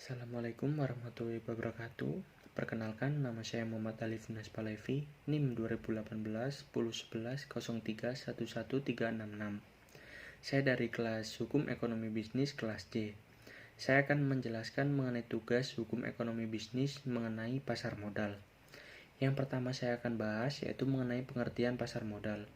Assalamualaikum warahmatullahi wabarakatuh. Perkenalkan, nama saya Muhammad Alif Nas Palevi, NIM 2018 1011 03 11366. Saya dari kelas Hukum Ekonomi Bisnis kelas C. Saya akan menjelaskan mengenai tugas Hukum Ekonomi Bisnis mengenai pasar modal. Yang pertama saya akan bahas yaitu mengenai pengertian pasar modal.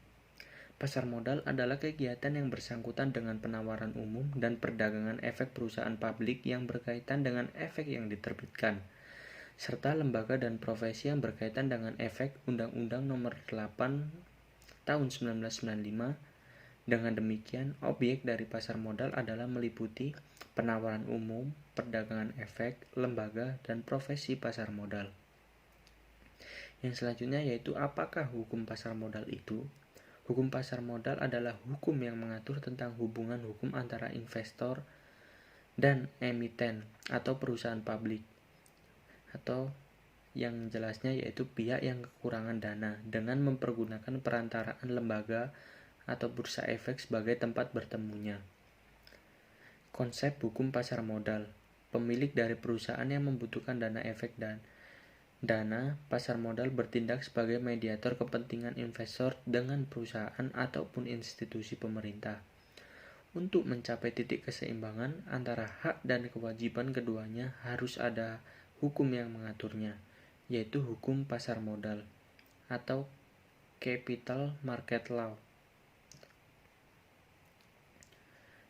Pasar modal adalah kegiatan yang bersangkutan dengan penawaran umum dan perdagangan efek perusahaan publik yang berkaitan dengan efek yang diterbitkan, serta lembaga dan profesi yang berkaitan dengan efek Undang-Undang Nomor 8 Tahun 1995. Dengan demikian, objek dari pasar modal adalah meliputi penawaran umum, perdagangan efek, lembaga, dan profesi pasar modal. Yang selanjutnya yaitu apakah hukum pasar modal itu? Hukum pasar modal adalah hukum yang mengatur tentang hubungan hukum antara investor dan emiten atau perusahaan publik, atau yang jelasnya yaitu pihak yang kekurangan dana dengan mempergunakan perantaraan lembaga atau bursa efek sebagai tempat bertemunya. Konsep hukum pasar modal: pemilik dari perusahaan yang membutuhkan dana efek dan dana pasar modal bertindak sebagai mediator kepentingan investor dengan perusahaan ataupun institusi pemerintah untuk mencapai titik keseimbangan antara hak dan kewajiban keduanya. Harus ada hukum yang mengaturnya, yaitu hukum pasar modal atau capital market law.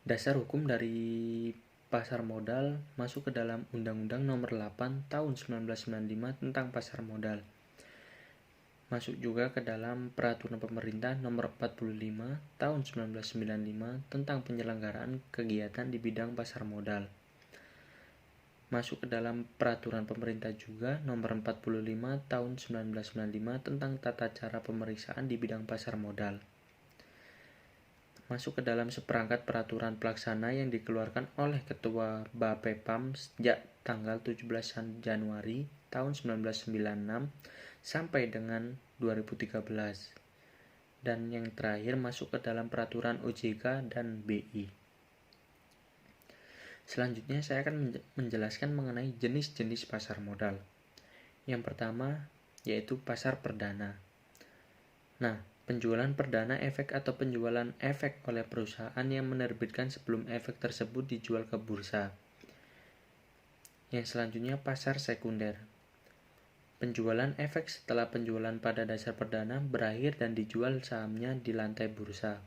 Dasar hukum dari pasar modal masuk ke dalam Undang-Undang Nomor 8 Tahun 1995 tentang pasar modal. Masuk juga ke dalam Peraturan Pemerintah Nomor 45 Tahun 1995 tentang penyelenggaraan kegiatan di bidang pasar modal. Masuk ke dalam Peraturan Pemerintah juga Nomor 45 Tahun 1995 tentang tata cara pemeriksaan di bidang pasar modal. Masuk ke dalam seperangkat peraturan pelaksana yang dikeluarkan oleh Ketua Bapepam sejak tanggal 17 Januari tahun 1996 sampai dengan 2013. Dan yang terakhir masuk ke dalam peraturan OJK dan BI. Selanjutnya saya akan menjelaskan mengenai jenis-jenis pasar modal. Yang pertama yaitu pasar perdana. Nah, penjualan perdana efek atau penjualan efek oleh perusahaan yang menerbitkan sebelum efek tersebut dijual ke bursa. Yang selanjutnya pasar sekunder. Penjualan efek setelah penjualan pada dasar perdana berakhir dan dijual sahamnya di lantai bursa.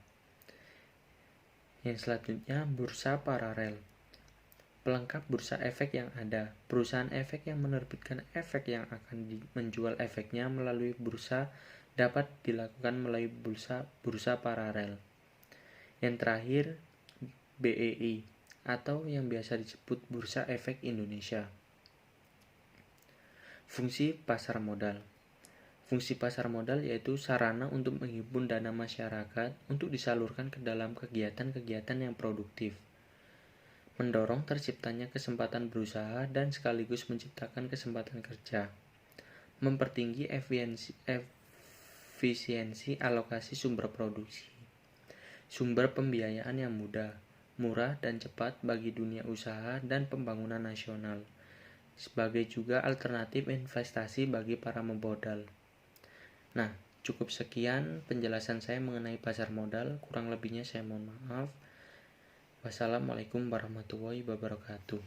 Yang selanjutnya bursa paralel. Pelengkap bursa efek yang ada. Perusahaan efek yang menerbitkan efek yang akan menjual efeknya melalui bursa dapat dilakukan melalui bursa paralel. Yang terakhir BEI atau yang biasa disebut Bursa Efek Indonesia. Fungsi pasar modal. Fungsi pasar modal yaitu sarana untuk menghimpun dana masyarakat untuk disalurkan ke dalam kegiatan-kegiatan yang produktif, mendorong terciptanya kesempatan berusaha dan sekaligus menciptakan kesempatan kerja, mempertinggi efisiensi alokasi sumber produksi, sumber pembiayaan yang mudah, murah dan cepat bagi dunia usaha dan pembangunan nasional, sebagai juga alternatif investasi bagi para pemodal. Nah, cukup sekian penjelasan saya mengenai pasar modal, kurang lebihnya saya mohon maaf. Wassalamualaikum warahmatullahi wabarakatuh.